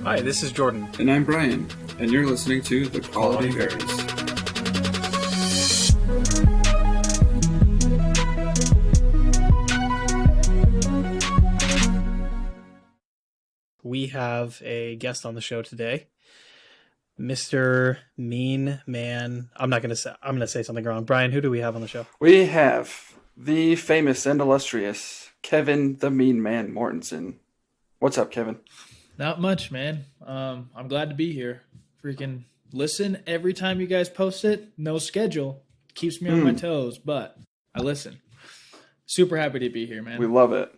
Hi, this is Jordan. And I'm Brian, and you're listening to The Quality Varies. We have a guest on the show today, Mr. Mean Man. I'm going to say something wrong. Brian, who do we have on the show? We have the famous and illustrious Kevin the Mean Man Mortensen. What's up, Kevin? Not much, man. I'm glad to be here. Freaking listen every time you guys post it. No schedule. Keeps me on my toes, but I listen. Super happy to be here, man. We love it.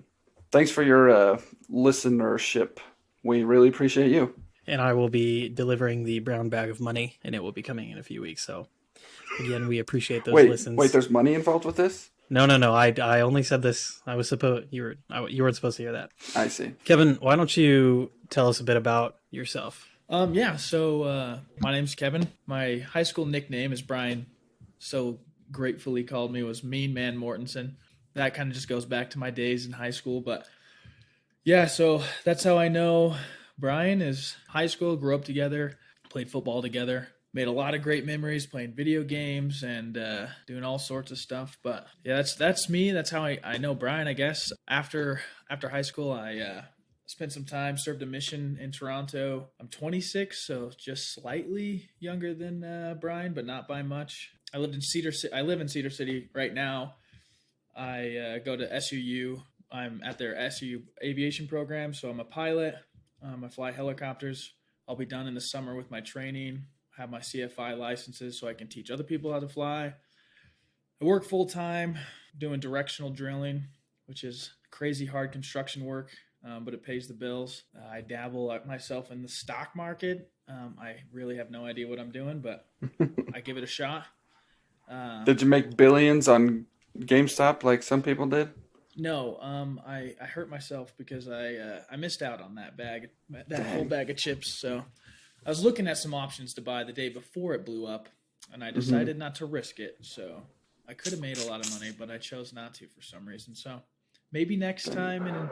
Thanks for your listenership. We really appreciate you. And I will be delivering the brown bag of money, and it will be coming in a few weeks. So, again, we appreciate those listens. Wait, there's money involved with this? No. I only said this. I was supposed you weren't supposed to hear that. I see. Kevin, why don't you tell us a bit about yourself? So my name's Kevin. My high school nickname is Brian. So gratefully called me was Mean Man Mortensen. That kind of just goes back to my days in high school. But yeah, so that's how I know Brian is high school, grew up together, played football together. Made a lot of great memories playing video games and doing all sorts of stuff. But yeah, that's me. That's how I know Brian, I guess. After high school, I spent some time, served a mission in Toronto. I'm 26, so just slightly younger than Brian, but not by much. I live in Cedar City right now. I go to SUU. I'm at their SUU aviation program, so I'm a pilot. I fly helicopters. I'll be done in the summer with my training. Have my CFI licenses so I can teach other people how to fly. I work full-time doing directional drilling, which is crazy hard construction work, but it pays the bills. I dabble myself in the stock market. I really have no idea what I'm doing, but I give it a shot. Did you make billions on GameStop like some people did? No, I hurt myself because I missed out on that whole bag of chips, so I was looking at some options to buy the day before it blew up, and I decided not to risk it. So I could have made a lot of money, but I chose not to for some reason. So maybe next time in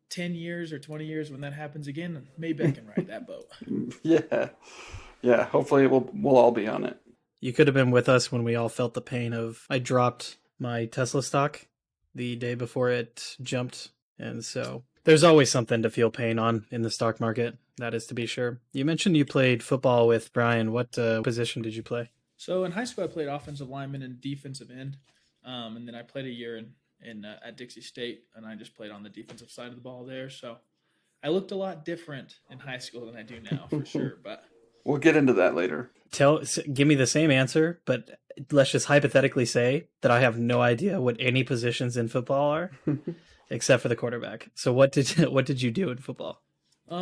10 years or 20 years when that happens again, maybe I can ride that boat. Yeah. Hopefully we'll all be on it. You could have been with us when we all felt the pain of I dropped my Tesla stock the day before it jumped, and so there's always something to feel pain on in the stock market. That is to be sure. You mentioned you played football with Brian. What position did you play? So in high school, I played offensive lineman and defensive end, and then I played a year at Dixie State, and I just played on the defensive side of the ball there. So I looked a lot different in high school than I do now, for sure. But we'll get into that later. Give me the same answer, but let's just hypothetically say that I have no idea what any positions in football are, except for the quarterback. So what did you do in football?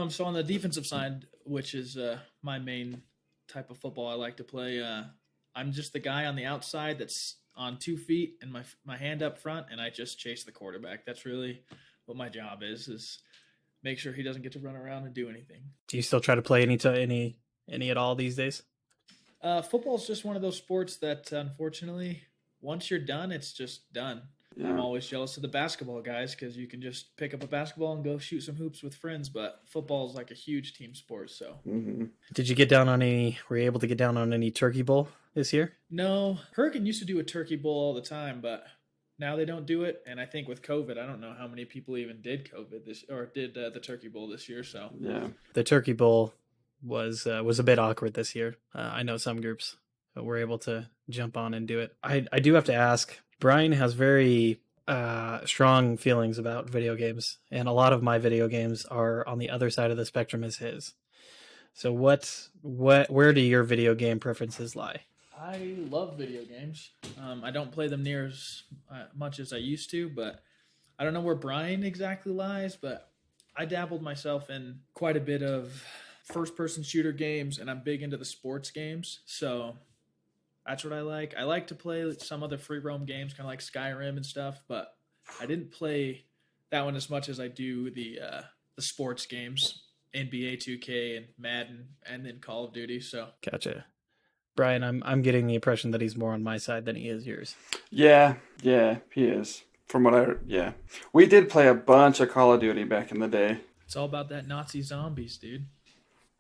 So on the defensive side, which is my main type of football I like to play, I'm just the guy on the outside that's on 2 feet and my hand up front, and I just chase the quarterback. That's really what my job is make sure he doesn't get to run around and do anything. Do you still try to play any at all these days? Football is just one of those sports that, unfortunately, once you're done, it's just done. Yeah. I'm always jealous of the basketball guys because you can just pick up a basketball and go shoot some hoops with friends, but football is like a huge team sport. So, Did you were you able to get down on any turkey bowl this year? No, Hurricane used to do a turkey bowl all the time, but now they don't do it. And I think with COVID, I don't know how many people even did the turkey bowl this year. So yeah, the turkey bowl was a bit awkward this year. I know some groups were able to jump on and do it. I do have to ask. Brian has very strong feelings about video games, and a lot of my video games are on the other side of the spectrum as his. So where do your video game preferences lie? I love video games. I don't play them near as much as I used to, but I don't know where Brian exactly lies, but I dabbled myself in quite a bit of first-person shooter games, and I'm big into the sports games, so that's what I like. I like to play some other free roam games, kind of like Skyrim and stuff, but I didn't play that one as much as I do the sports games, NBA 2K and Madden, and then Call of Duty. So gotcha. Brian, I'm getting the impression that he's more on my side than he is yours. Yeah, he is. From what we did play a bunch of Call of Duty back in the day. It's all about that Nazi zombies, dude.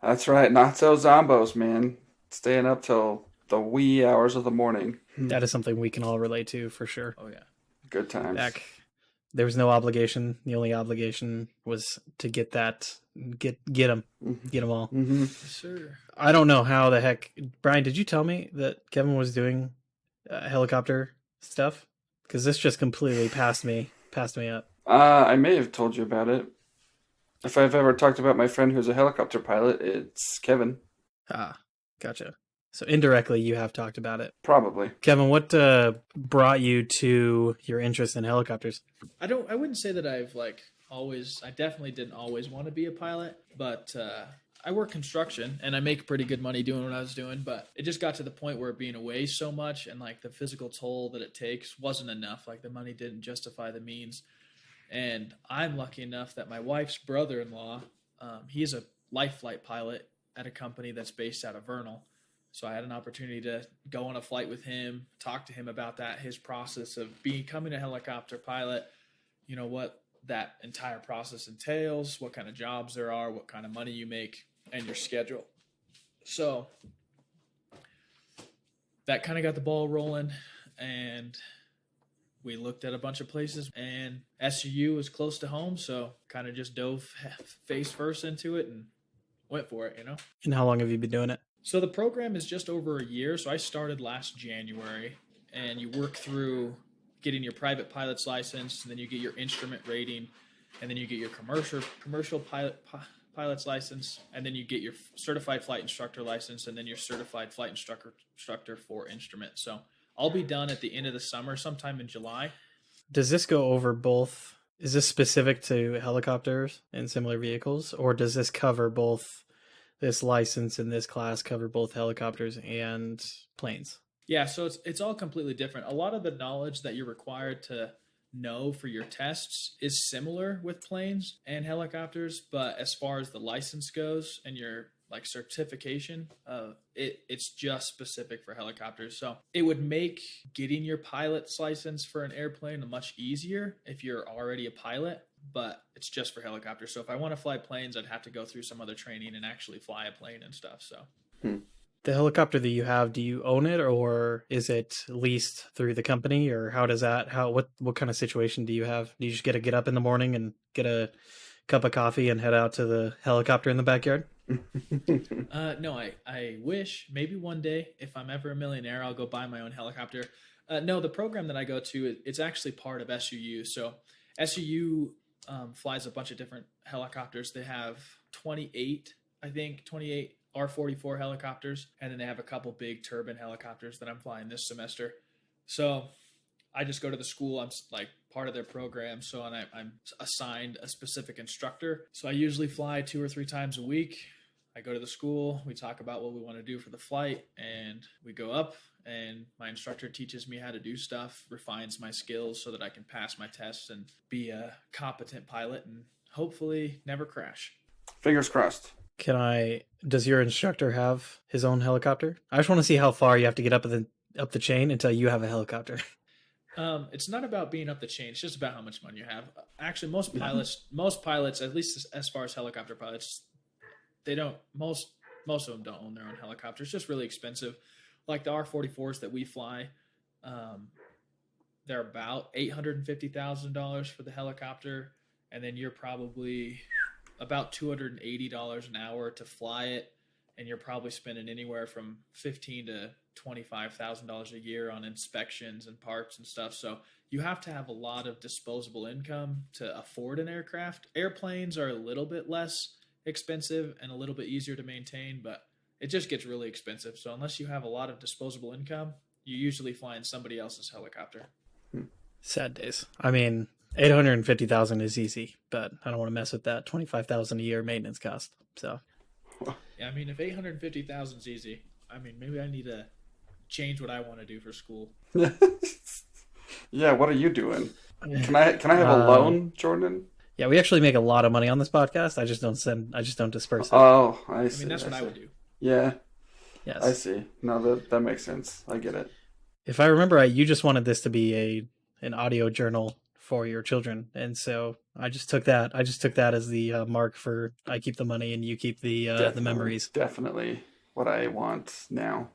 That's right. Not so zombos, man. Staying up till the wee hours of the morning. That is something we can all relate to for sure. Oh yeah. Good times. Back, there was no obligation. The only obligation was to get them all. Mm-hmm. Yes, sir. I don't know how the heck, Brian. Did you tell me that Kevin was doing helicopter stuff? Because this just completely passed me up. I may have told you about it. If I've ever talked about my friend who's a helicopter pilot, it's Kevin. Ah, gotcha. So indirectly, you have talked about it. Probably. Kevin, what brought you to your interest in helicopters? I wouldn't say that I've I definitely didn't always want to be a pilot, but I work construction and I make pretty good money doing what I was doing, but it just got to the point where being away so much and like the physical toll that it takes wasn't enough. Like the money didn't justify the means. And I'm lucky enough that my wife's brother-in-law, he's a life flight pilot at a company that's based out of Vernal. So I had an opportunity to go on a flight with him, talk to him about that, his process of becoming a helicopter pilot, what that entire process entails, what kind of jobs there are, what kind of money you make, and your schedule. So that kind of got the ball rolling, and we looked at a bunch of places, and SUU was close to home, so kind of just dove face first into it and went for it, And how long have you been doing it? So the program is just over a year. So I started last January, and you work through getting your private pilot's license, and then you get your instrument rating, and then you get your commercial pilot's license, and then you get your certified flight instructor license, and then your certified flight instructor for instrument. So I'll be done at the end of the summer, sometime in July. Does this go over both? Is this specific to helicopters and similar vehicles, or does this cover both? This license in this class cover both helicopters and planes? Yeah, so it's all completely different. A lot of the knowledge that you're required to know for your tests is similar with planes and helicopters, but as far as the license goes and your certification, it's just specific for helicopters. So it would make getting your pilot's license for an airplane much easier if you're already a pilot, but it's just for helicopters. So if I want to fly planes, I'd have to go through some other training and actually fly a plane and stuff. So the helicopter that you have, do you own it, or is it leased through the company, or how does that, what kind of situation do you have? Do you just get up in the morning and get a cup of coffee and head out to the helicopter in the backyard? No, I wish maybe one day if I'm ever a millionaire, I'll go buy my own helicopter. No, the program that I go to, it's actually part of SUU. So SUU flies a bunch of different helicopters. They have 28 R-44 helicopters, and then they have a couple big turbine helicopters that I'm flying this semester. So I just go to the school. I'm part of their program, so I'm assigned a specific instructor. So I usually fly 2 or 3 times a week. I go to the school, we talk about what we want to do for the flight, and we go up, and my instructor teaches me how to do stuff, refines my skills so that I can pass my tests and be a competent pilot and hopefully never crash. Fingers crossed. Does your instructor have his own helicopter? I just want to see how far you have to get up the chain until you have a helicopter. It's not about being up the chain. It's just about how much money you have. Actually, most pilots, at least as far as helicopter pilots, most of them don't own their own helicopter. It's just really expensive. Like the R-44s that we fly, they're about $850,000 for the helicopter, and then you're probably about $280 an hour to fly it, and you're probably spending anywhere from $15,000 to $25,000 a year on inspections and parts and stuff. So you have to have a lot of disposable income to afford an aircraft. Airplanes are a little bit less expensive and a little bit easier to maintain, but it just gets really expensive. So unless you have a lot of disposable income, you usually fly in somebody else's helicopter. Sad days. I mean, $850,000 is easy, but I don't want to mess with that $25,000 a year maintenance cost. So yeah, I mean, if $850,000 is easy, I mean, maybe I need to change what I want to do for school. Yeah, what are you doing? Can I have a loan, Jordan? Yeah, we actually make a lot of money on this podcast. I just don't disperse it. Oh, I see. I mean, that's what I would do. Yeah. Yes. I see. No, that makes sense. I get it. If I remember right, you just wanted this to be an audio journal for your children. And so I just took that. I just took that as the mark for I keep the money and you keep the memories. Definitely what I want now.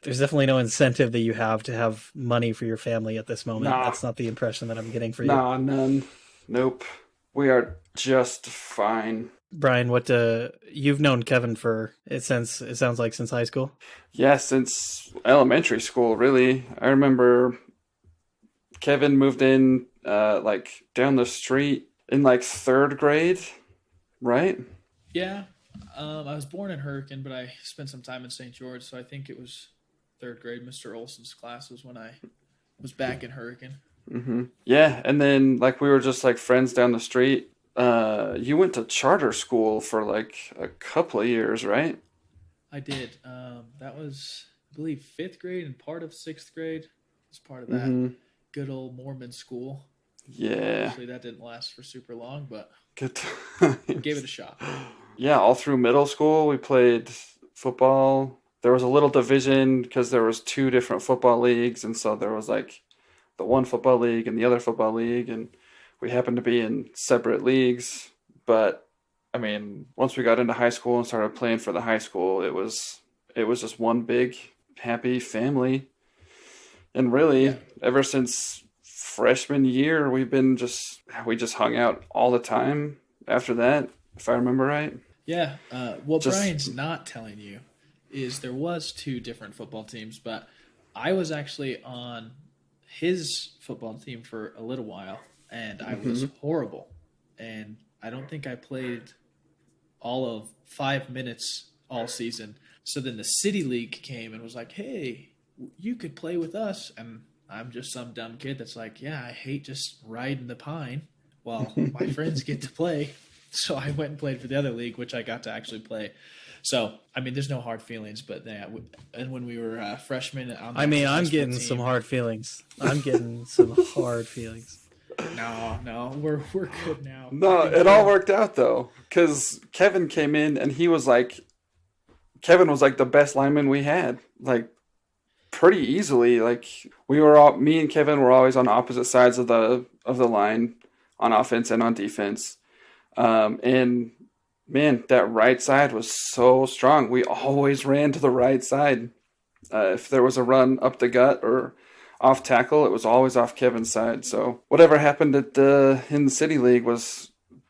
There's definitely no incentive that you have to have money for your family at this moment. Nah. That's not the impression that I'm getting for you. Nah, none. Nope. We are just fine. Brynn, what you've known Kevin for it sounds like since high school? Yeah, since elementary school, really. I remember Kevin moved in like down the street in like third grade, right? Yeah. I was born in Hurricane, but I spent some time in St. George, so I think it was third grade. Mr. Olson's class was when I was back in Hurricane. Mm-hmm. Yeah, and then like we were just like friends down the street. You went to charter school for like a couple of years, right? I did. That was, I believe, fifth grade and part of sixth grade. It was part of that good old Mormon school. Yeah. Actually, that didn't last for super long, but Good times. gave it a shot. Yeah, all through middle school we played football. There was a little division because there was two different football leagues, and so there was like the one football league and the other football league, and we happened to be in separate leagues. But I mean, once we got into high school and started playing for the high school, it was just one big happy family. And really, ever since freshman year, we just hung out all the time after that, if I remember right. Yeah. What Brian's not telling you is there was two different football teams, but I was actually on his football team for a little while, and I was horrible. And I don't think I played all of 5 minutes all season. So then the City League came and was like, hey, you could play with us. And I'm just some dumb kid that's like, yeah, I hate just riding the pine while my friends get to play. So I went and played for the other league, which I got to actually play. So, I mean, there's no hard feelings, but yeah, and when we were freshmen, I'm getting some hard feelings. I'm getting some hard feelings. No, we're good now. No, it all worked out though, because Kevin came in and Kevin was like the best lineman we had, like pretty easily. Like me and Kevin were always on opposite sides of the line, on offense and on defense. And man, that right side was so strong. We always ran to the right side. If there was a run up the gut or off tackle, it was always off Kevin's side. So whatever happened in the City League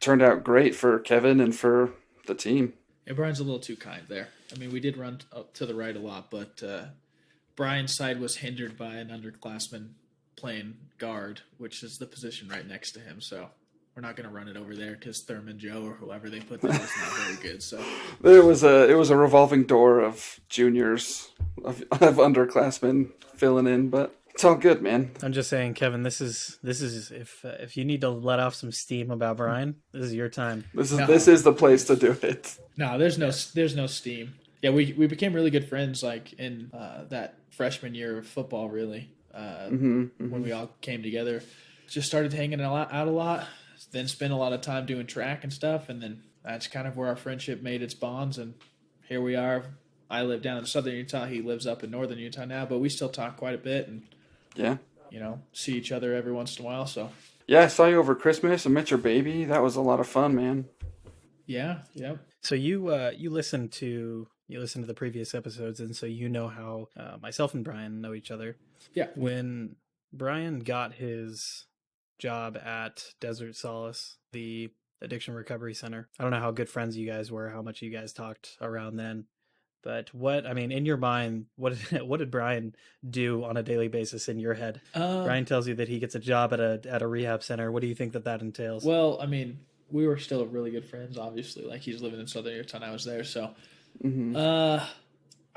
turned out great for Kevin and for the team. Yeah, Brian's a little too kind there. I mean, we did run up to the right a lot, but Brian's side was hindered by an underclassman playing guard, which is the position right next to him. So we're not going to run it over there because Thurman Joe or whoever they put there is not very good. So it was a revolving door of juniors of underclassmen filling in, but it's all good, man. I'm just saying, Kevin, this is if you need to let off some steam about Brynn, this is your time. This is the place to do it. No, there's no steam. Yeah, we became really good friends like in that freshman year of football, really. When we all came together, just started hanging out a lot. Then spent a lot of time doing track and stuff, and then that's kind of where our friendship made its bonds. And here we are. I live down in southern Utah. He lives up in northern Utah now, but we still talk quite a bit and see each other every once in a while. So yeah, I saw you over Christmas and met your baby. That was a lot of fun, man. Yeah. So you listened to the previous episodes, and so you know how myself and Brynn know each other. Yeah. When Brynn got his job at Desert Solace, the addiction recovery center, I don't know how good friends you guys were, how much you guys talked around then, but in your mind, what did Brynn do on a daily basis in your head? Brynn tells you that he gets a job at a rehab center. What do you think that entails? Well, I mean, we were still really good friends, obviously. Like, he's living in southern Utah and I was there, so I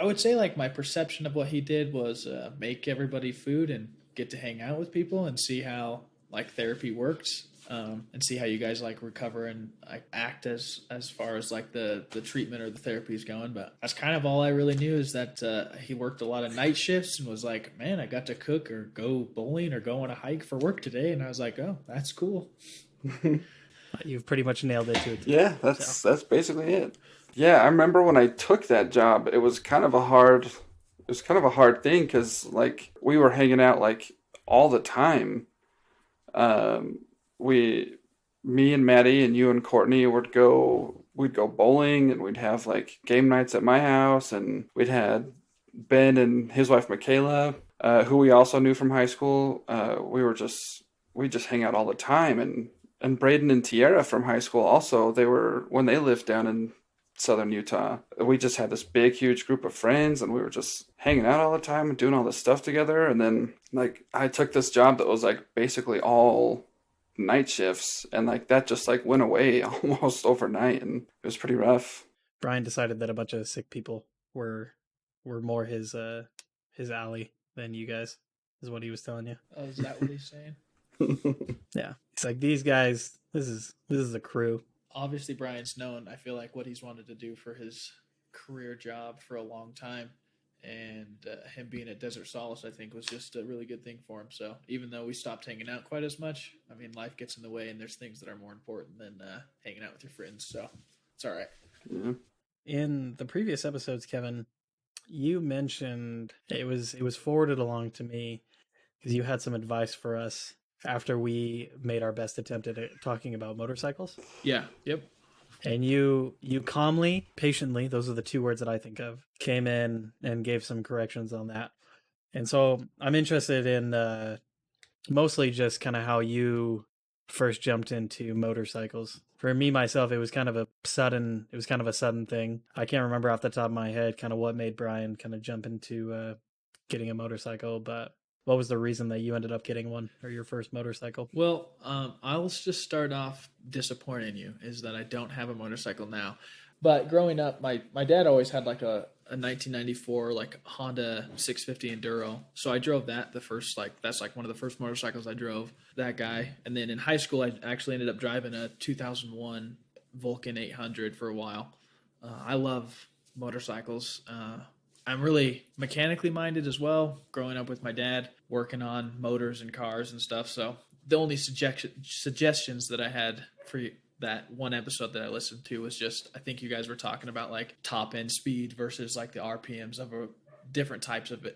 would say like my perception of what he did was make everybody food and get to hang out with people and see how like therapy works, and see how you guys like recover and like act as far as like the treatment or the therapy is going. But that's kind of all I really knew, is that he worked a lot of night shifts and was like, man, I got to cook or go bowling or go on a hike for work today. And I was like, oh, that's cool. You've pretty much nailed it to it. Yeah, that's basically it. Yeah, I remember when I took that job, it was kind of a hard thing because like we were hanging out like all the time. Um, we, me and Maddie and you and Courtney we'd go bowling and we'd have like game nights at my house, and we'd had Ben and his wife Michaela, who we also knew from high school. We just hang out all the time, and Braden and Tierra from high school also. They were when they lived down in southern Utah. We just had this big, huge group of friends, and we were just hanging out all the time and doing all this stuff together. And then, like, I took this job that was like basically all night shifts, and like that just like went away almost overnight, and it was pretty rough. Brian decided that a bunch of sick people were more his alley than you guys, is what he was telling you. Oh, is that what he's saying? Yeah, it's like these guys. This is a crew. Obviously, Brian's known, I feel like, what he's wanted to do for his career job for a long time. And him being at Desert Solace, I think, was just a really good thing for him. So even though we stopped hanging out quite as much, I mean, life gets in the way, and there's things that are more important than hanging out with your friends. So it's all right. Yeah. In the previous episodes, Kevin, you mentioned it was forwarded along to me because you had some advice for us after we made our best attempt at talking about motorcycles. Yeah. Yep. And you calmly, patiently, those are the two words that I think of, came in and gave some corrections on that. And so I'm interested in mostly just kind of how you first jumped into motorcycles. For me, myself, it was kind of a sudden thing. I can't remember off the top of my head kind of what made Brian kind of jump into getting a motorcycle, but what was the reason that you ended up getting one, or your first motorcycle? Well, I'll just start off disappointing you is that I don't have a motorcycle now. But growing up, my dad always had like a 1994 like Honda 650 Enduro. So I drove that that's like one of the first motorcycles I drove, that guy. And then in high school, I actually ended up driving a 2001 Vulcan 800 for a while. I love motorcycles. I'm really mechanically minded as well, growing up with my dad, working on motors and cars and stuff. So the only suggestions that I had for that one episode that I listened to was just, I think you guys were talking about like top end speed versus like the RPMs of different types of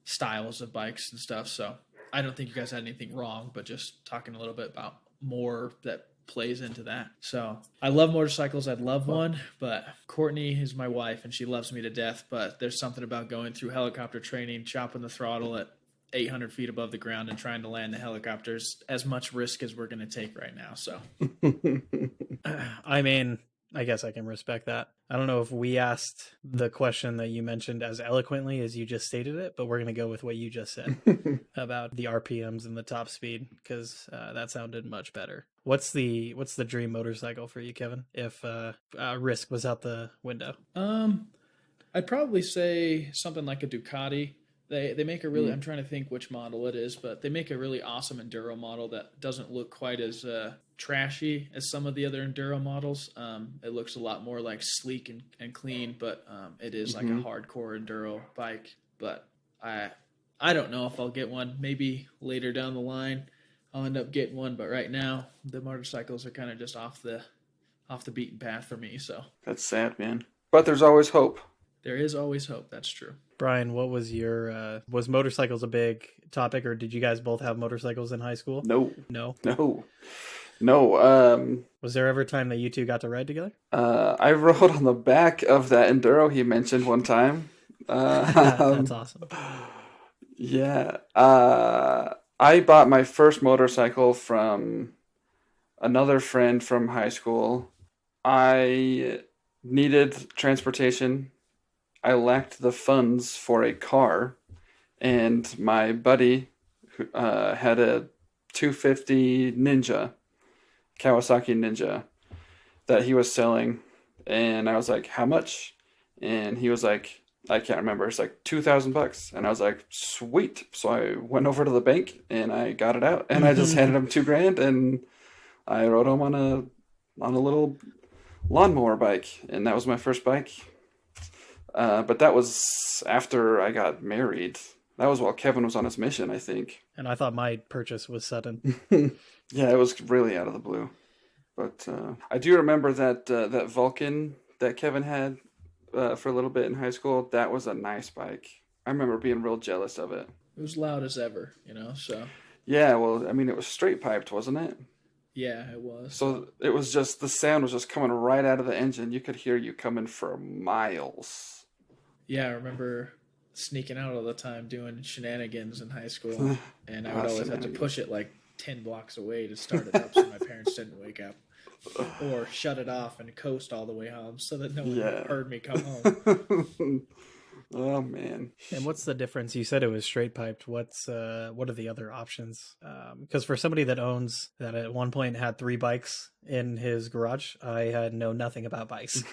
styles of bikes and stuff. So I don't think you guys had anything wrong, but just talking a little bit about more that plays into that. So I love motorcycles. I'd love one, but Courtney is my wife and she loves me to death. But there's something about going through helicopter training, chopping the throttle at 800 feet above the ground and trying to land the helicopters, as much risk as we're going to take right now. So, I mean, I guess I can respect that. I don't know if we asked the question that you mentioned as eloquently as you just stated it, but we're going to go with what you just said about the RPMs and the top speed, because that sounded much better. What's the dream motorcycle for you, Kevin, if risk was out the window? I'd probably say something like a Ducati. They make a really, I'm trying to think which model it is, but they make a really awesome enduro model that doesn't look quite as trashy as some of the other enduro models. It looks a lot more like sleek and clean, but it is like a hardcore enduro bike. But I don't know if I'll get one. Maybe later down the line I'll end up getting one, but right now the motorcycles are kind of just off the beaten path for me. So That's sad, man. But there's always hope. there is always hope. That's true. Brian, what was your was motorcycles a big topic, or did you guys both have motorcycles in high school? No. Was there ever a time that you two got to ride together? I rode on the back of that Enduro he mentioned one time. That's awesome. Yeah. I bought my first motorcycle from another friend from high school. I needed transportation. I lacked the funds for a car, and my buddy had a 250 Ninja, Kawasaki Ninja, that he was selling, and I was like, "How much?" And he was like, "I can't remember. It's like $2,000." And I was like, "Sweet!" So I went over to the bank and I got it out, and I just handed him $2,000, and I rode him on a little lawnmower bike, and that was my first bike. But that was after I got married. That was while Kevin was on his mission, I think. And I thought my purchase was sudden. Yeah, it was really out of the blue. But I do remember that that Vulcan that Kevin had for a little bit in high school. That was a nice bike. I remember being real jealous of it. It was loud as ever, so. Yeah, well, I mean, it was straight piped, wasn't it? Yeah, it was. So it was just the sound was just coming right out of the engine. You could hear you coming for miles. Yeah, I remember sneaking out all the time doing shenanigans in high school, and I would always have to Shenanigans. push it like 10 blocks away to start it up so my parents didn't wake up, or shut it off and coast all the way home so that no one Yeah. heard me come home. Oh man. And what's the difference? You said it was straight piped. What are the other options? Because for somebody that owns that at one point had 3 bikes in his garage, I had know nothing about bikes.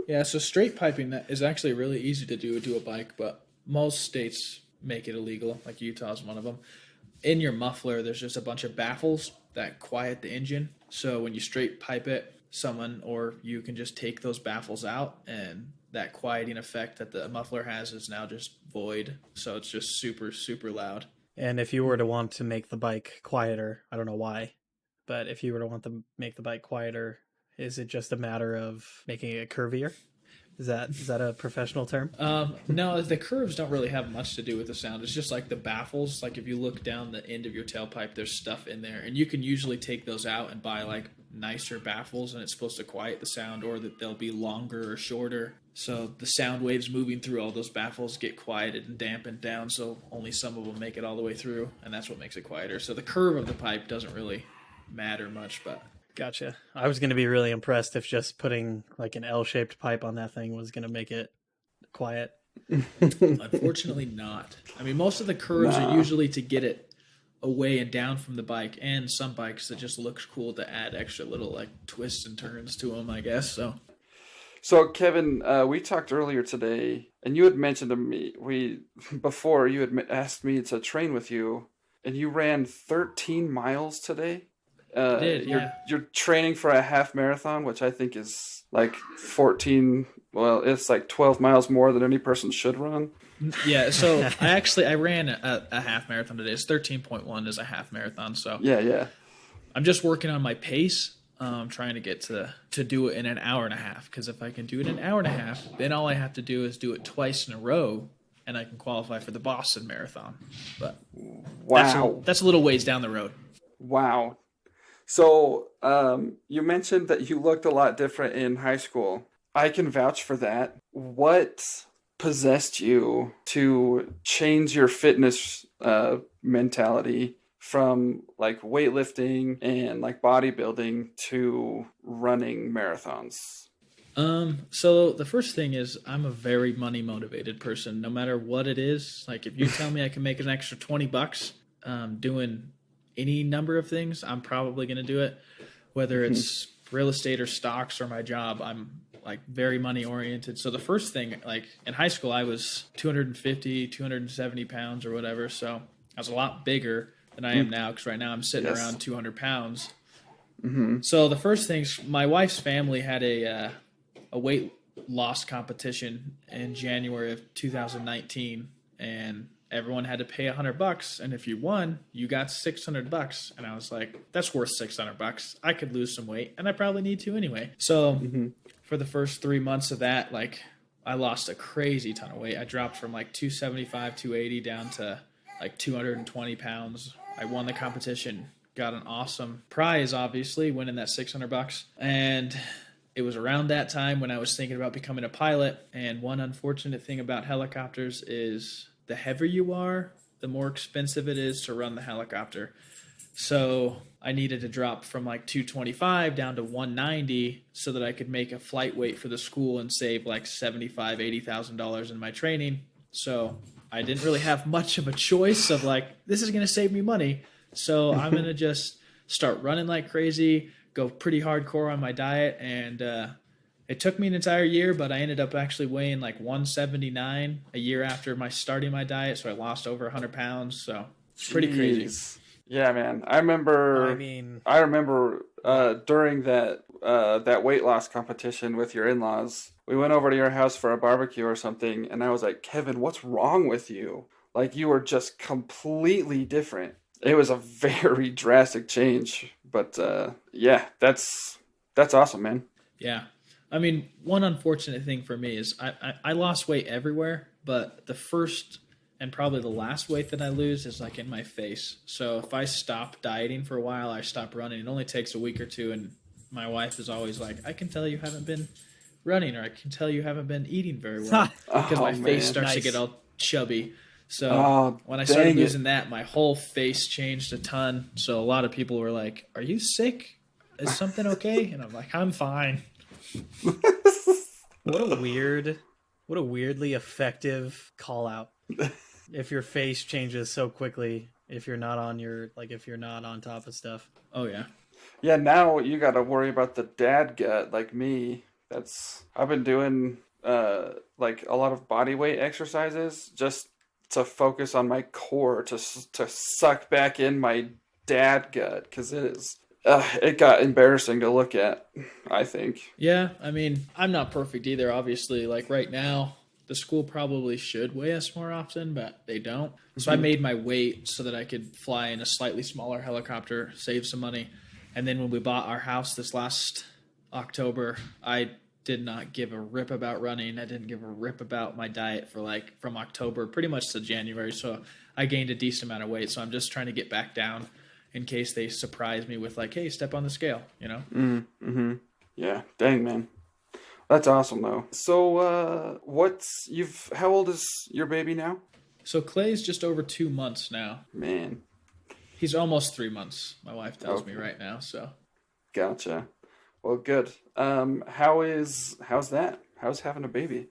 Yeah, so straight piping that is actually really easy to do a bike, but most states make it illegal, like Utah's one of them. In your muffler, there's just a bunch of baffles that quiet the engine. So when you straight pipe it, someone or you can just take those baffles out, and that quieting effect that the muffler has is now just void. So it's just super, super loud. And if you were to want to make the bike quieter, I don't know why, but if you were to want to make the bike quieter, is it just a matter of making it curvier? Is that a professional term? No, the curves don't really have much to do with the sound. It's just like the baffles. Like if you look down the end of your tailpipe, there's stuff in there, and you can usually take those out and buy like nicer baffles, and it's supposed to quiet the sound, or that they'll be longer or shorter. So the sound waves moving through all those baffles get quieted and dampened down, so only some of them make it all the way through, and that's what makes it quieter. So the curve of the pipe doesn't really matter much, but Gotcha. I was going to be really impressed if just putting like an L-shaped pipe on that thing was going to make it quiet. unfortunately not. I mean, most of the curves are Nah. usually to get it away and down from the bike, and some bikes that just looks cool to add extra little like twists and turns to them, I guess. So Kevin, we talked earlier today, and you had mentioned to me before you had asked me to train with you, and you ran 13 miles today. I did, yeah. You're training for a half marathon, which I think is like 14. Well, it's like 12 miles more than any person should run. Yeah, so I ran a half marathon today. It's 13.1 is a half marathon, so Yeah. I'm just working on my pace. Trying to get to do it in an hour and a half, because if I can do it in an hour and a half, then all I have to do is do it twice in a row, and I can qualify for the Boston Marathon. But Wow. that's a little ways down the road. Wow. So, you mentioned that you looked a lot different in high school. I can vouch for that. What possessed you to change your fitness mentality from like weightlifting and like bodybuilding to running marathons? So the first thing is I'm a very money motivated person, no matter what it is. Like if you tell me I can make an extra $20, doing any number of things, I'm probably going to do it, whether it's real estate or stocks or my job. I'm like very money oriented. So the first thing, like in high school, I was 250, 270 pounds or whatever. So I was a lot bigger than I am now, because right now I'm sitting Yes. around 200 pounds. Mm-hmm. So the first things, my wife's family had a weight loss competition in January of 2019, and everyone had to pay $100, and if you won, you got $600. And I was like, that's worth $600. I could lose some weight, and I probably need to anyway. So for the first 3 months of that, like I lost a crazy ton of weight. I dropped from like 275, 280 down to like 220 pounds. I won the competition, got an awesome prize, obviously, winning that $600. And it was around that time when I was thinking about becoming a pilot. And one unfortunate thing about helicopters is the heavier you are, the more expensive it is to run the helicopter. So I needed to drop from like 225 down to 190 so that I could make a flight weight for the school and save like $75,000, $80,000 in my training. So I didn't really have much of a choice of like, this is going to save me money. So I'm going to just start running like crazy, go pretty hardcore on my diet. And it took me an entire year, but I ended up actually weighing like 179 a year after starting my diet. So I lost over 100 pounds. So it's pretty crazy. Jeez. Yeah, man. I remember during that weight loss competition with your in-laws, we went over to your house for a barbecue or something, and I was like, Kevin, what's wrong with you? Like, you were just completely different. It was a very drastic change, but yeah, that's awesome, man. Yeah. I mean, one unfortunate thing for me is I lost weight everywhere, but the first And probably the last weight that I lose is like in my face. So if I stop dieting for a while, I stop running. It only takes a week or two, and my wife is always like, I can tell you haven't been running, or I can tell you haven't been eating very well, because Oh my face man. starts to Nice. get all chubby. So Oh, when I started dang it. losing that, my whole face changed a ton. So a lot of people were like, "Are you sick? Is something okay?" And I'm like, "I'm fine." What a weirdly effective call out. If your face changes so quickly, if you're not on top of stuff. Oh yeah. Yeah, now you got to worry about the dad gut like me. I've been doing like a lot of body weight exercises just to focus on my core to suck back in my dad gut because it got embarrassing to look at, I think. Yeah, I mean, I'm not perfect either, obviously. Like right now, the school probably should weigh us more often, but they don't. So I made my weight so that I could fly in a slightly smaller helicopter, save some money. And then when we bought our house this last October, I did not give a rip about running. I didn't give a rip about my diet for like from October pretty much to January. So I gained a decent amount of weight. So I'm just trying to get back down in case they surprise me with like, hey, step on the scale, you know? Mm-hmm. Yeah, dang man. That's awesome though. So how old is your baby now? So Clay's just over 2 months now. Man, He's almost 3 months, my wife tells me Okay. right now. So gotcha. Well, good. How's that? How's having a baby?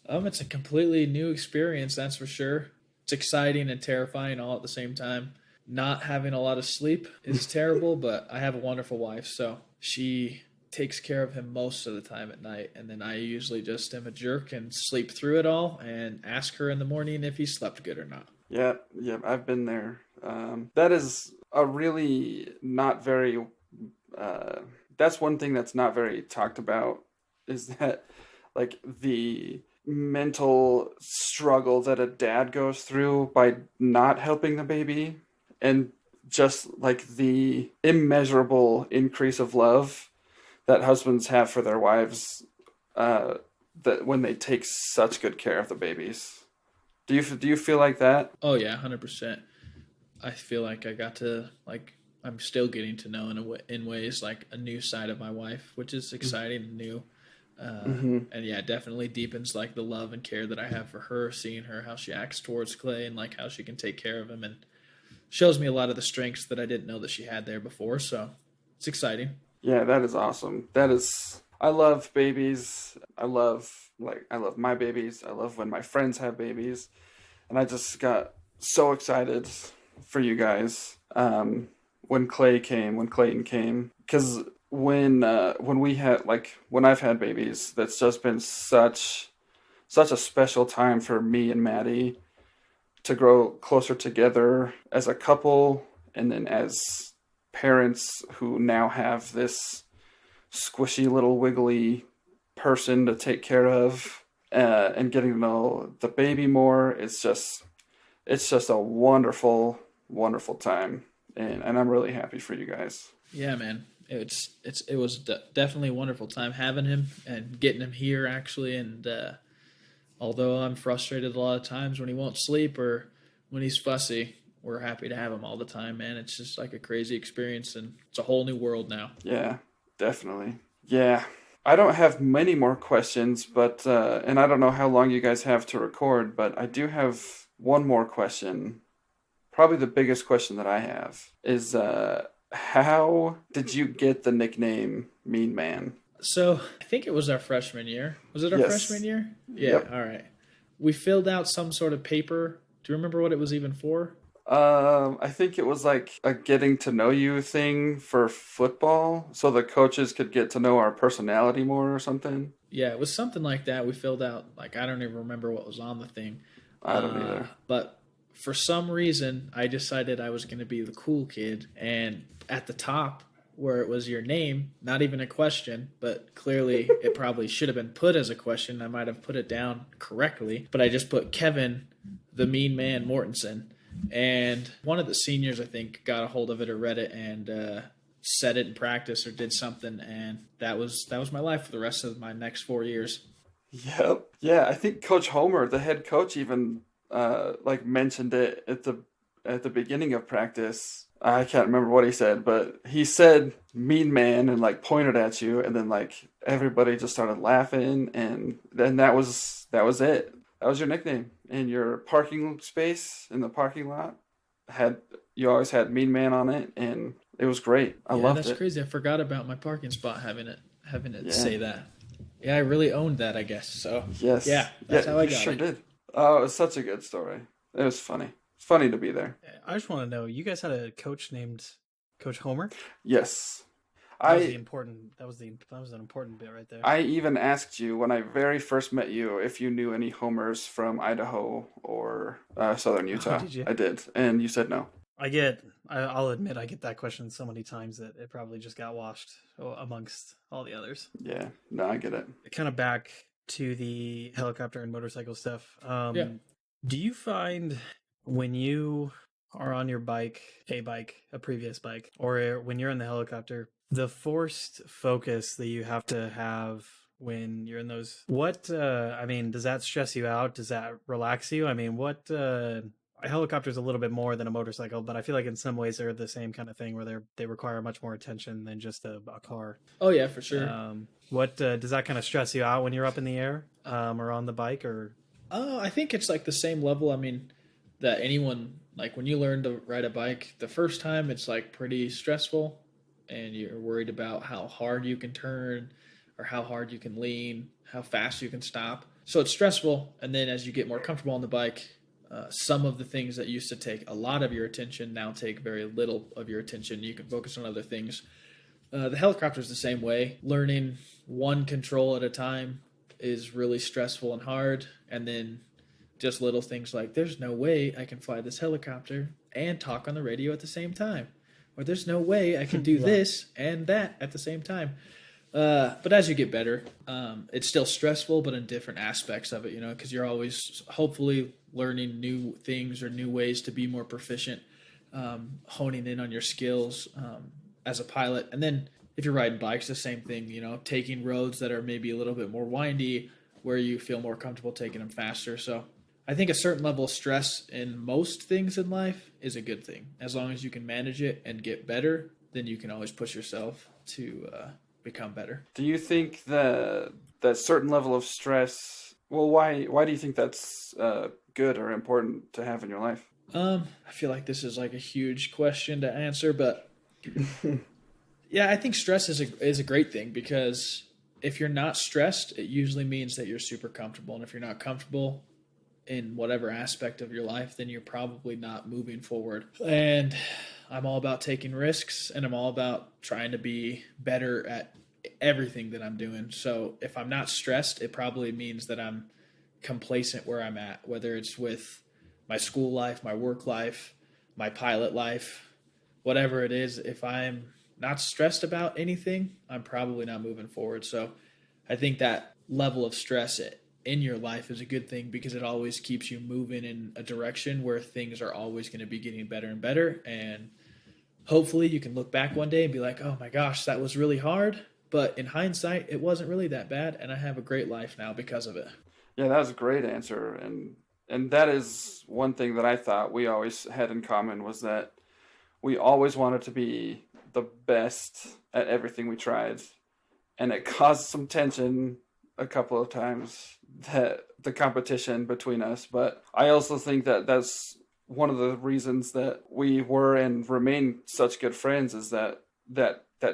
it's a completely new experience, that's for sure. It's exciting and terrifying all at the same time. Not having a lot of sleep is terrible, but I have a wonderful wife, so she takes care of him most of the time at night, and then I usually just am a jerk and sleep through it all and ask her in the morning if he slept good or not. Yeah, I've been there. That is a really not very. That's one thing that's not very talked about is that like the mental struggle that a dad goes through by not helping the baby, and just like the immeasurable increase of love that husbands have for their wives, that when they take such good care of the babies. Do you feel like that? Oh yeah, 100%. I feel like I got to like I'm still getting to know in ways like a new side of my wife, which is exciting and new. And yeah, it definitely deepens like the love and care that I have for her, seeing her how she acts towards Clay and like how she can take care of him, and shows me a lot of the strengths that I didn't know that she had there before. So it's exciting. Yeah, that is awesome. I love babies. I love my babies. I love when my friends have babies. And I just got so excited for you guys when Clayton came, because when I've had babies, that's just been such a special time for me and Maddie to grow closer together as a couple, and then as parents who now have this squishy little wiggly person to take care of, and getting to know the baby more. It's just a wonderful, wonderful time, and I'm really happy for you guys. Yeah, man. It was definitely a wonderful time having him and getting him here actually. And although I'm frustrated a lot of times when he won't sleep or when he's fussy, we're happy to have him all the time, man. It's just like a crazy experience, and it's a whole new world now. Yeah, definitely. Yeah. I don't have many more questions, but and I don't know how long you guys have to record, but I do have one more question. Probably the biggest question that I have is how did you get the nickname Mean Man? So I think it was our freshman year. Was it our Yes. freshman year? Yeah. Yep. All right. We filled out some sort of paper. Do you remember what it was even for? I think it was like a getting to know you thing for football, so the coaches could get to know our personality more or something. Yeah, it was something like that. We filled out like I don't even remember what was on the thing. I don't either. But for some reason, I decided I was going to be the cool kid, and at the top where it was your name, not even a question, but clearly it probably should have been put as a question. I might have put it down correctly, but I just put Kevin, the Mean Man Mortensen. And one of the seniors, I think, got a hold of it or read it and said it in practice or did something, and that was my life for the rest of my next 4 years. Yep. Yeah, I think Coach Homer, the head coach, even like mentioned it at the beginning of practice. I can't remember what he said, but he said "mean man" and like pointed at you, and then like everybody just started laughing, and then that was it. That was your nickname. And your parking space in the parking lot had you always had "mean man" on it, and it was great. I Yeah, loved that's it. crazy. I forgot about my parking spot having it Yeah. say that. Yeah, I really owned that, I guess. So Yes. yeah, that's how I You got sure it. did. Oh, it was such a good story. It was funny. It's funny to be there. I just want to know, you guys had a coach named Coach Homer? Yes. That was the I important. That was an important bit right there. I even asked you when I very first met you if you knew any homers from Idaho or southern Oh, Utah. did you? I did, and you said no. I'll admit, I get that question so many times that it probably just got washed amongst all the others. Yeah, no, I get it. Kind of back to the helicopter and motorcycle stuff. Yeah. Do you find when you are on your bike, a previous bike, or when you're in the helicopter, the forced focus that you have to have when you're in those, I mean, does that stress you out? Does that relax you? I mean, a helicopter's a little bit more than a motorcycle, but I feel like in some ways they're the same kind of thing where they require much more attention than just a car. Oh yeah, for sure. What does that kind of stress you out when you're up in the air, or on the bike, or? I think it's like the same level. I mean, that anyone, like when you learn to ride a bike the first time, it's like pretty stressful, and you're worried about how hard you can turn, or how hard you can lean, how fast you can stop. So it's stressful, and then as you get more comfortable on the bike, some of the things that used to take a lot of your attention now take very little of your attention. You can focus on other things. The helicopter is the same way. Learning one control at a time is really stressful and hard. And then just little things like, there's no way I can fly this helicopter and talk on the radio at the same time. Or there's no way I can do Yeah. this and that at the same time. But as you get better, it's still stressful, but in different aspects of it, because you're always hopefully learning new things or new ways to be more proficient, honing in on your skills as a pilot. And then if you're riding bikes, the same thing, taking roads that are maybe a little bit more windy where you feel more comfortable taking them faster. So I think a certain level of stress in most things in life is a good thing. As long as you can manage it and get better, then you can always push yourself to become better. Do you think that certain level of stress? Well, why do you think that's good or important to have in your life? I feel like this is like a huge question to answer, but yeah, I think stress is a great thing, because if you're not stressed, it usually means that you're super comfortable, and if you're not comfortable in whatever aspect of your life, then you're probably not moving forward. And I'm all about taking risks, and I'm all about trying to be better at everything that I'm doing. So if I'm not stressed, it probably means that I'm complacent where I'm at, whether it's with my school life, my work life, my pilot life, whatever it is. If I'm not stressed about anything, I'm probably not moving forward. So I think that level of stress in your life is a good thing, because it always keeps you moving in a direction where things are always going to be getting better and better. And hopefully you can look back one day and be like, oh my gosh, that was really hard. But in hindsight, it wasn't really that bad, and I have a great life now because of it. Yeah, that was a great answer, and that is one thing that I thought we always had in common, was that we always wanted to be the best at everything we tried, and it caused some tension a couple of times, that the competition between us. But I also think that that's one of the reasons that we were and remain such good friends, is that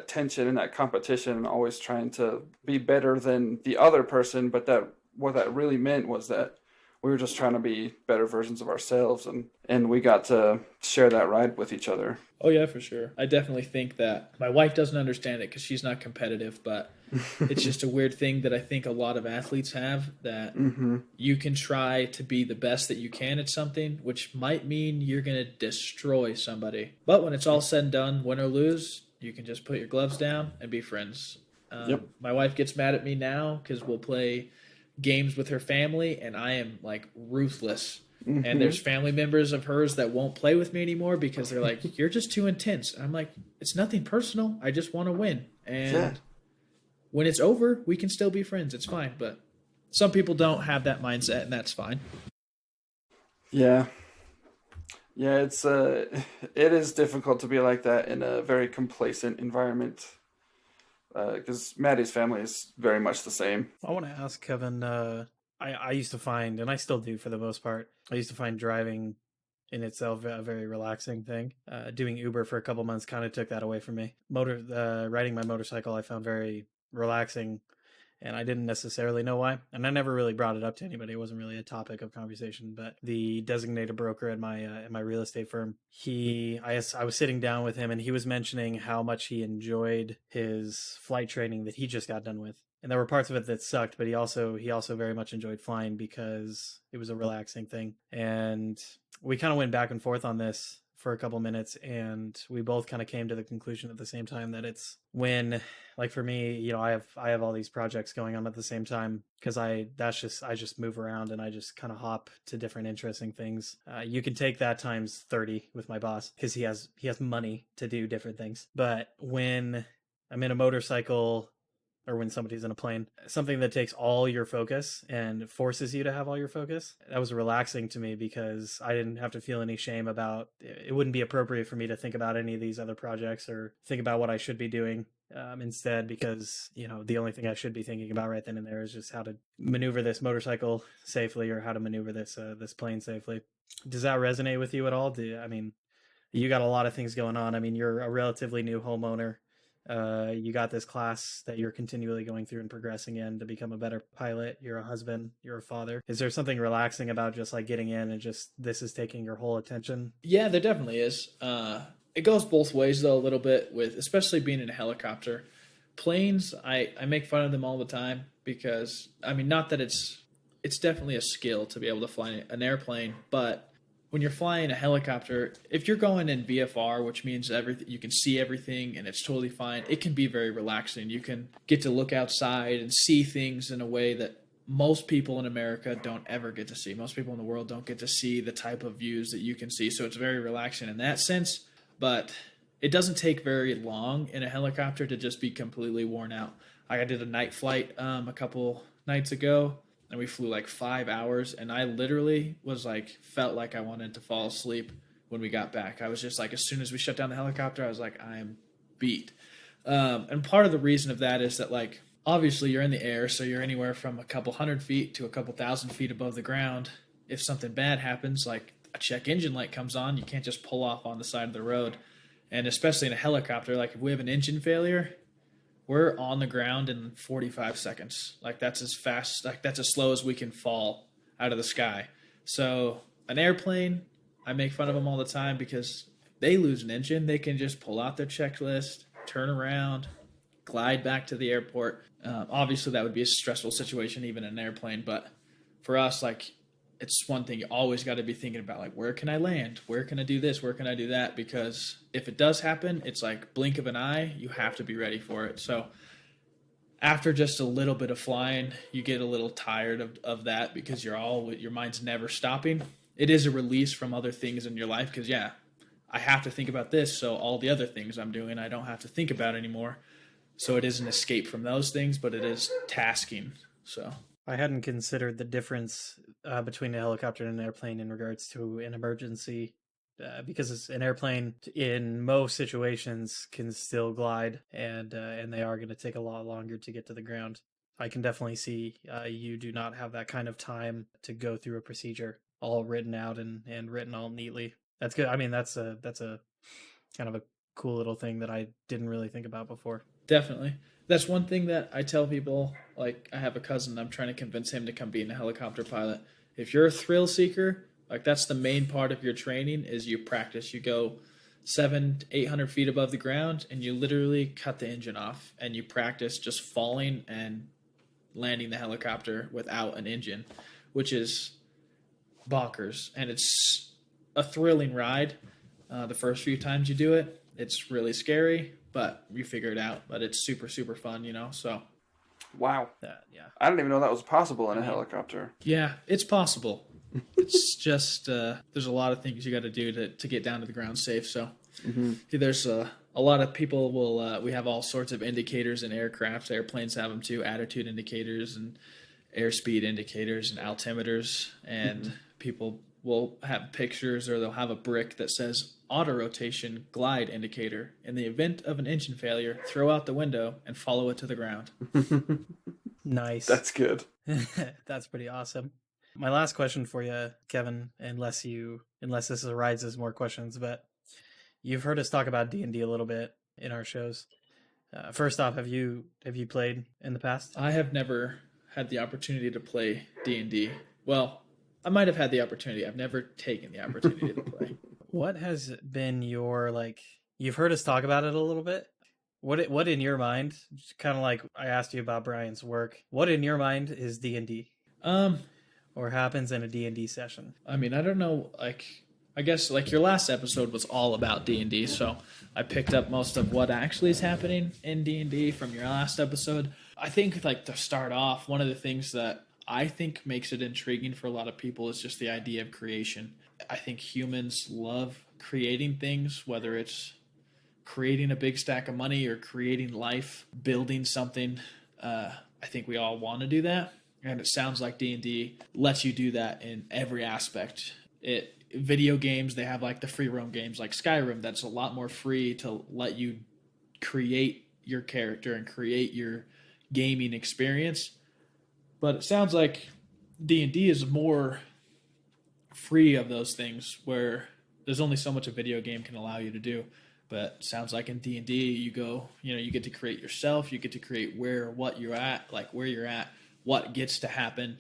tension and that competition, and always trying to be better than the other person. But that what that really meant was that we were just trying to be better versions of ourselves, and we got to share that ride with each other. Oh yeah, for sure. I definitely think that my wife doesn't understand it because she's not competitive, but it's just a weird thing that I think a lot of athletes have, that you can try to be the best that you can at something, which might mean you're going to destroy somebody. But when it's all said and done, win or lose, you can just put your gloves down and be friends. Yep. My wife gets mad at me now because we'll play games with her family, and I am like ruthless. And there's family members of hers that won't play with me anymore because they're like, you're just too intense. And I'm like, it's nothing personal. I just want to win. And when it's over, we can still be friends. It's fine. But some people don't have that mindset, and that's fine. Yeah. Yeah, it is difficult to be like that in a very complacent environment. Because Maddie's family is very much the same. I want to ask Kevin. I used to find, and I still do for the most part, I used to find driving in itself a very relaxing thing. Doing Uber for a couple months kind of took that away from me. Riding my motorcycle, I found very relaxing, and I didn't necessarily know why. And I never really brought it up to anybody. It wasn't really a topic of conversation. But the designated broker at my real estate firm, I was sitting down with him, and he was mentioning how much he enjoyed his flight training that he just got done with. And there were parts of it that sucked, but he also very much enjoyed flying because it was a relaxing thing. And we kind of went back and forth on this for a couple minutes, and we both kind of came to the conclusion at the same time that it's when, like for me, I have all these projects going on at the same time because I just move around and I just kind of hop to different interesting things. You can take that times 30 with my boss because he has money to do different things. But when I'm in a motorcycle or when somebody's in a plane, something that takes all your focus and forces you to have all your focus. That was relaxing to me because I didn't have to feel any shame about it. Wouldn't be appropriate for me to think about any of these other projects or think about what I should be doing instead, because the only thing I should be thinking about right then and there is just how to maneuver this motorcycle safely or how to maneuver this plane safely. Does that resonate with you at all? You got a lot of things going on. I mean, you're a relatively new homeowner. You got this class that you're continually going through and progressing in to become a better pilot. You're a husband, you're a father. Is there something relaxing about just like getting in and just this is taking your whole attention? Yeah, there definitely is. It goes both ways though, a little bit with especially being in a helicopter. Planes, I make fun of them all the time because I mean, not that it's definitely a skill to be able to fly an airplane, but when you're flying a helicopter, if you're going in VFR, which means everything you can see everything and it's totally fine, it can be very relaxing. You can get to look outside and see things in a way that most people in America don't ever get to see. Most people in the world don't get to see the type of views that you can see. So it's very relaxing in that sense, but it doesn't take very long in a helicopter to just be completely worn out. Like I did a night flight a couple nights ago, and we flew like 5 hours, and I literally was like felt like I wanted to fall asleep when we got back. I was just like, as soon as we shut down the helicopter, I was like, I am beat. And part of the reason of that is that like obviously you're in the air, so you're anywhere from a couple 100 feet to a couple 1,000 feet above the ground. If something bad happens, like a check engine light comes on, you can't just pull off on the side of the road. And especially in a helicopter, like if we have an engine failure, we're on the ground in 45 seconds. Like that's as fast, like that's as slow as we can fall out of the sky. So an airplane, I make fun of them all the time because if they lose an engine, they can just pull out their checklist, turn around, glide back to the airport. Obviously, that would be a stressful situation, even in an airplane. But for us, like it's one thing you always got to be thinking about, like where can I land? Where can I do this? Where can I do that? Because if it does happen, it's like blink of an eye. You have to be ready for it. So after just a little bit of flying, you get a little tired of that because your mind's never stopping. It is a release from other things in your life because yeah, I have to think about this, so all the other things I'm doing I don't have to think about anymore. So it is an escape from those things, but it is tasking. So I hadn't considered the difference between a helicopter and an airplane in regards to an emergency, because an airplane in most situations can still glide, and they are going to take a lot longer to get to the ground. I can definitely see you do not have that kind of time to go through a procedure all written out and written all neatly. That's good. I mean, that's a kind of a cool little thing that I didn't really think about before. definitely. That's one thing that I tell people. Like, I have a cousin, I'm trying to convince him to come be a helicopter pilot. If you're a thrill seeker, like, that's the main part of your training is you practice. You go 700 to 800 feet above the ground, and you literally cut the engine off, and you practice just falling and landing the helicopter without an engine, which is bonkers. And it's a thrilling ride. The first few times you do it, it's really scary, but you figure it out. But it's super, super fun, So, Wow. Yeah. I didn't even know that was possible in a I mean- helicopter. yeah, it's possible. It's just there's a lot of things you got to do to get down to the ground safe. So there's a lot of people will we have all sorts of indicators in aircraft. Airplanes have them too, attitude indicators and airspeed indicators and altimeters, and people will have pictures, or they'll have a brick that says auto rotation glide indicator. In the event of an engine failure, throw out the window and follow it to the ground. Nice. That's good. That's pretty awesome. My last question for you, Kevin, unless this arises more questions, but you've heard us talk about D&D a little bit in our shows. First off, have you played in the past? I have never had the opportunity to play D&D. Well, I might have had the opportunity. I've never taken the opportunity to play. What has been your, like, you've heard us talk about it a little bit. What in your mind, kind of like I asked you about Brian's work, what in your mind is D&D? Or happens in a D&D session? I mean, I don't know, like, I guess like your last episode was all about D&D, so I picked up most of what actually is happening in D&D from your last episode. I think, like, to start off, one of the things that I think makes it intriguing for a lot of people is just the idea of creation. I think humans love creating things, whether it's creating a big stack of money or creating life, building something. I think we all want to do that, and it sounds like D&D lets you do that in every aspect. Video games, they have like the free roam games like Skyrim, that's a lot more free to let you create your character and create your gaming experience. But it sounds like D&D is more free of those things, where there's only so much a video game can allow you to do. But it sounds like in D&D, you get to create yourself, you get to create what you're at, what gets to happen.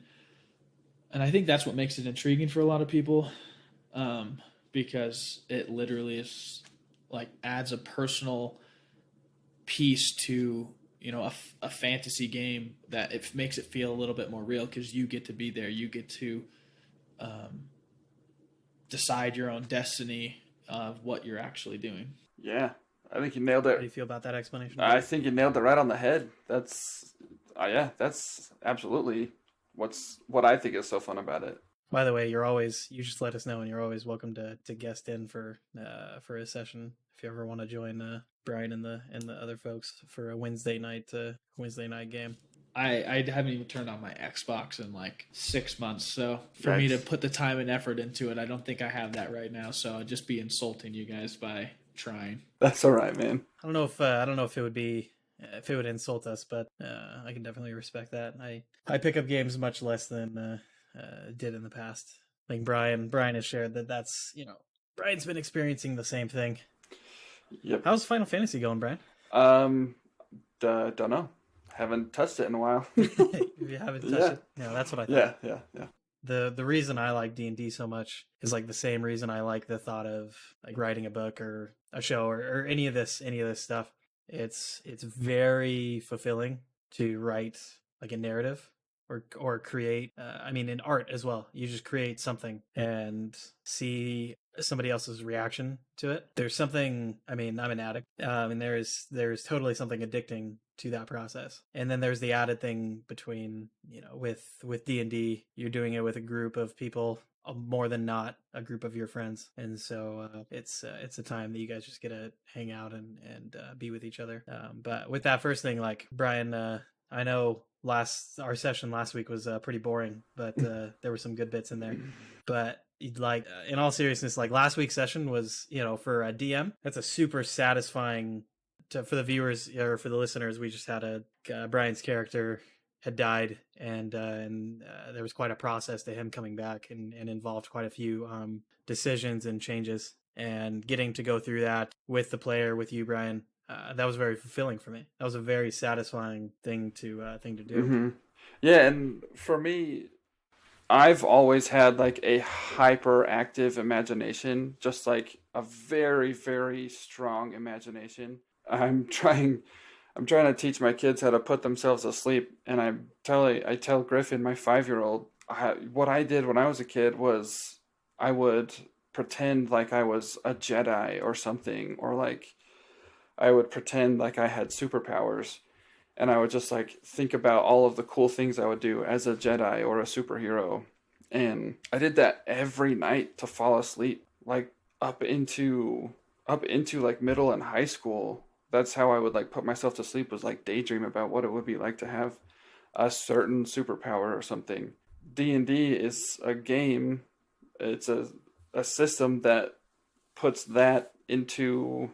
And I think that's what makes it intriguing for a lot of people, because it literally is like adds a personal piece to a fantasy game, that it makes it feel a little bit more real, because you get to be there, you get to decide your own destiny of what you're actually doing. Yeah, I think you nailed it. How do you feel about that explanation? I think you nailed it right on the head. That's absolutely what I think is so fun about it. By the way, you just let us know, and you're always welcome to guest in for a session if you ever want to join Brian and the other folks for a Wednesday night game. I haven't even turned on my Xbox in like 6 months, so for me to put the time and effort into it, I don't think I have that right now. So I'd just be insulting you guys by trying. That's all right, man. I don't know if it would insult us, but I can definitely respect that. I pick up games much less than did in the past. I think Brian has shared that's Brian's been experiencing the same thing. Yep. How's Final Fantasy going, Brian? Don't know. Haven't touched it in a while. You haven't touched it? No, that's what I thought. Yeah. The reason I like D&D so much is like the same reason I like the thought of like writing a book or a show or any of this stuff. It's very fulfilling to write like a narrative or create. In art as well. You just create something and see somebody else's reaction to it. There's something. I'm an addict, and there's totally something addicting to that process. And then there's the added thing between with D&D, you're doing it with a group of people, more than not a group of your friends, and so it's a time that you guys just get to hang out and be with each other. But with that first thing, like Brian, I know our session last week was pretty boring, but there were some good bits in there. But in all seriousness, like last week's session was for a DM, that's a super satisfying. For the viewers or for the listeners, we just had Brian's character had died, and there was quite a process to him coming back, and involved quite a few decisions and changes, and getting to go through that with the player, with you, Brian. That was very fulfilling for me. That was a very satisfying thing to do. Mm-hmm. Yeah, and for me, I've always had like a hyperactive imagination, just like a very, very strong imagination. I'm trying to teach my kids how to put themselves to sleep, and I tell Griffin, my 5-year-old, what I did when I was a kid was I would pretend like I was a Jedi or something, or like I would pretend like I had superpowers, and I would just like think about all of the cool things I would do as a Jedi or a superhero. And I did that every night to fall asleep, like up into like middle and high school. That's how I would like put myself to sleep, was like daydream about what it would be like to have a certain superpower or something. D&D is a game, it's a system that puts that into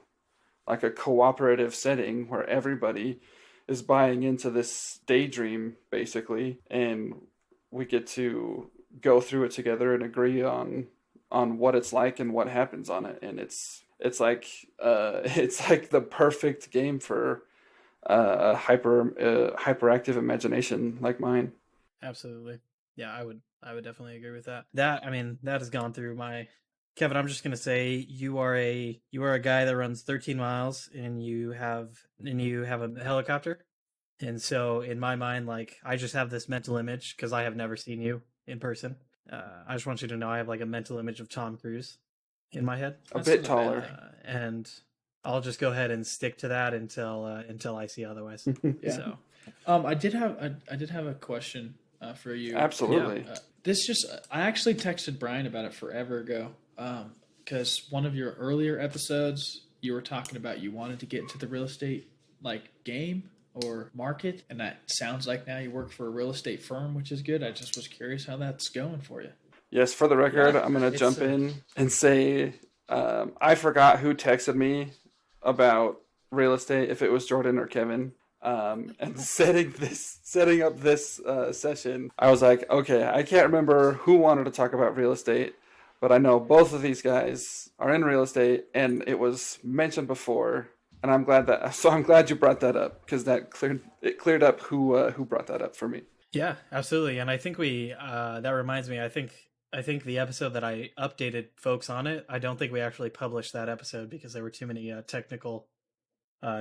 like a cooperative setting where everybody is buying into this daydream basically, and we get to go through it together and agree on what it's like and what happens on it, and it's like it's like the perfect game for a hyperactive imagination like mine. Absolutely. Yeah, I would definitely agree with that. That, I mean, that has gone through my Kevin, I'm just gonna say you are a guy that runs 13 miles and you have a helicopter. And so in my mind, like I just have this mental image because I have never seen you in person. I just want you to know I have like a mental image of Tom Cruise in my head, A That's bit not a bad taller. thing. and I'll just go ahead and stick to that until I see otherwise. Yeah. So I did have a question for you. Absolutely. I actually texted Brian about it forever ago. Because one of your earlier episodes, you were talking about you wanted to get into the real estate like game or market, and that sounds like now you work for a real estate firm, which is good. I just was curious how that's going for you. Yes, for the record, Yeah, I'm going to it's jump in and say I forgot who texted me about real estate, if it was Jordan or Kevin. And setting up this session, I was like, okay, I can't remember who wanted to talk about real estate, but I know both of these guys are in real estate, and it was mentioned before, and I'm glad you brought that up because that cleared up who brought that up for me. Yeah, absolutely. And I think that reminds me, I think the episode that I updated folks on it, I don't think we actually published that episode because there were too many technical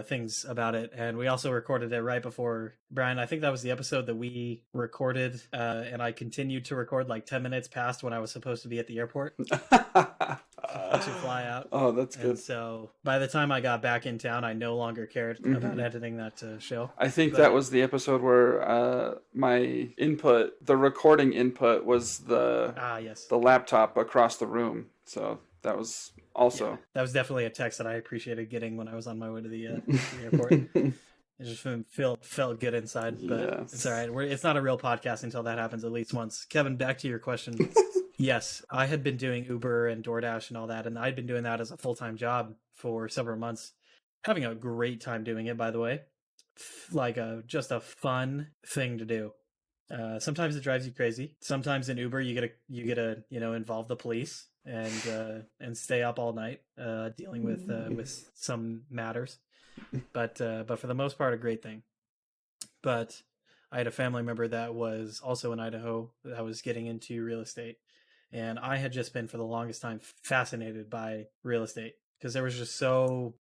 things about it. And we also recorded it right before Brian. I think that was the episode that we recorded, and I continued to record like 10 minutes past when I was supposed to be at the airport to fly out. Oh, that's And good. so by the time I got back in town, I no longer cared about editing that show. I think But- that was the episode where my input, the recording input, was Yes. the laptop across the room. So that was also. That was definitely a text that I appreciated getting when I was on my way to the airport. It just felt good inside, but Yes. it's all right. It's not a real podcast until that happens at least once. Kevin, back to your question. Yes, I had been doing Uber and DoorDash and all that, and I'd been doing that as a full-time job for several months. Having a great time doing it, by the way. Like just a fun thing to do. Sometimes it drives you crazy. Sometimes in Uber you get to involve the police and stay up all night dealing with some matters. But for the most part, a great thing. But I had a family member that was also in Idaho that was getting into real estate, and I had just been for the longest time fascinated by real estate because there was just so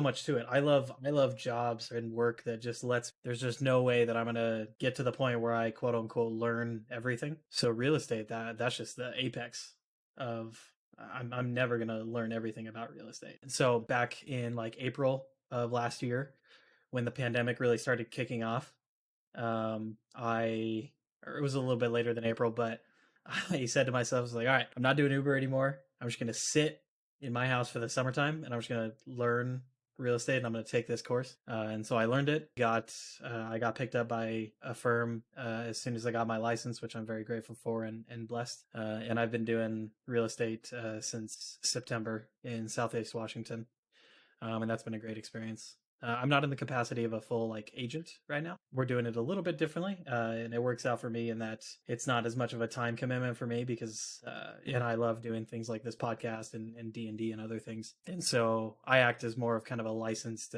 much to it. I love jobs and work that just there's just no way that I'm gonna get to the point where I quote unquote learn everything. So real estate, that's just the apex of I'm never gonna learn everything about real estate. And so back in like April of last year, when the pandemic really started kicking off, or it was a little bit later than April, but I said to myself, I was like, all right, I'm not doing Uber anymore. I'm just gonna sit in my house for the summertime, and I'm just gonna learn real estate, and I'm gonna take this course. And so I learned it. I got picked up by a firm as soon as I got my license, which I'm very grateful for and blessed. And I've been doing real estate since September in Southeast Washington, and that's been a great experience. I'm not in the capacity of a full like agent right now. We're doing it a little bit differently, and it works out for me in that it's not as much of a time commitment for me because and I love doing things like this podcast and D&D and other things. And so I act as more of kind of a licensed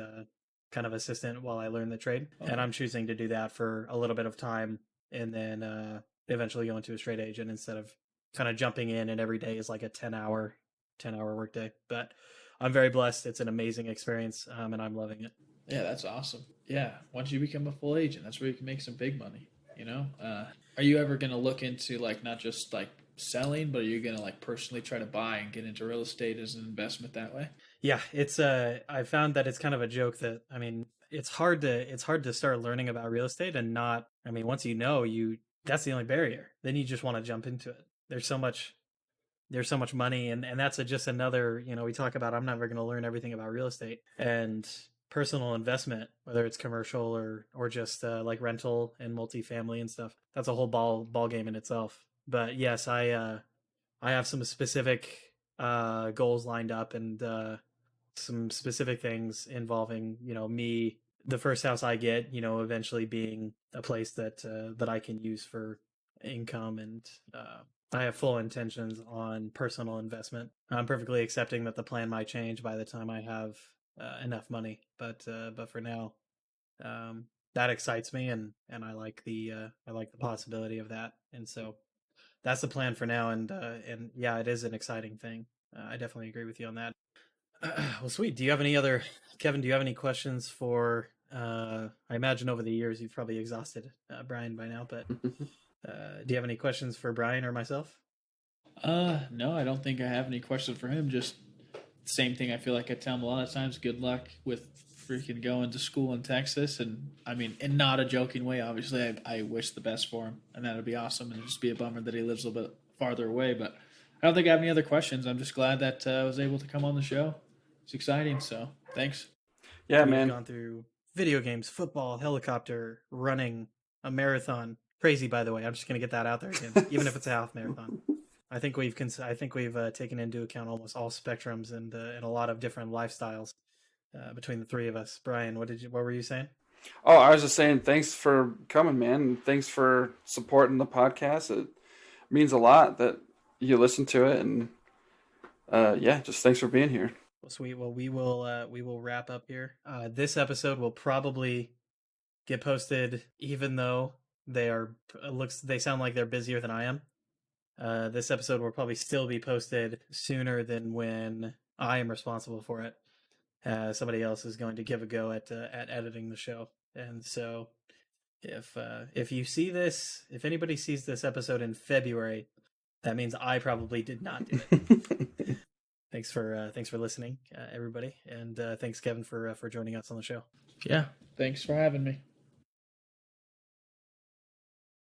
kind of assistant while I learn the trade. And I'm choosing to do that for a little bit of time and then eventually go into a straight agent instead of kind of jumping in and every day is like a 10-hour workday. But I'm very blessed. It's an amazing experience, and I'm loving it. Yeah, that's awesome. Yeah, once you become a full agent, that's where you can make some big money. Are you ever going to look into like not just like selling, but are you going to like personally try to buy and get into real estate as an investment that way? Yeah, it's I found that it's kind of a joke that it's hard to start learning about real estate and not. Once that's the only barrier. Then you just want to jump into it. There's so much money, and that's just another, we talk about I'm never going to learn everything about real estate and personal investment, whether it's commercial or just like rental and multifamily and stuff. That's a whole ball game in itself. But yes, I I have some specific goals lined up, and some specific things involving, me, the first house I get, eventually being a place that I can use for income, and I have full intentions on personal investment. I'm perfectly accepting that the plan might change by the time I have enough money, but for now, that excites me, and I like the possibility of that, and so that's the plan for now, and yeah, it is an exciting thing. I definitely agree with you on that. Well, sweet. Do you have any other, Kevin? Do you have any questions for? I imagine over the years you've probably exhausted Brian by now, but do you have any questions for Brian or myself? No, I don't think I have any questions for him. Just same thing. I feel like I tell him a lot of times. Good luck with freaking going to school in Texas, and I mean, in not a joking way. Obviously, I wish the best for him, and that'd be awesome. And it'd just be a bummer that he lives a little bit farther away. But I don't think I have any other questions. I'm just glad that I was able to come on the show. It's exciting. So thanks. Yeah, We've man. gone through video games, football, helicopter, running, a marathon. Crazy, by the way. I'm just gonna get that out there again, even if it's a half marathon. I think we've taken into account almost all spectrums and a lot of different lifestyles between the three of us. Brian, what were you saying? Oh, I was just saying thanks for coming, man. And thanks for supporting the podcast. It means a lot that you listen to it, and yeah, just thanks for being here. Well, sweet. Well, we will wrap up here. This episode will probably get posted, even though they sound like they're busier than I am. This episode will probably still be posted sooner than when I am responsible for it. Somebody else is going to give a go at editing the show, and so if you see this, if anybody sees this episode in February, that means I probably did not do it. Thanks for listening, everybody, and thanks Kevin for joining us on the show. Yeah, thanks for having me.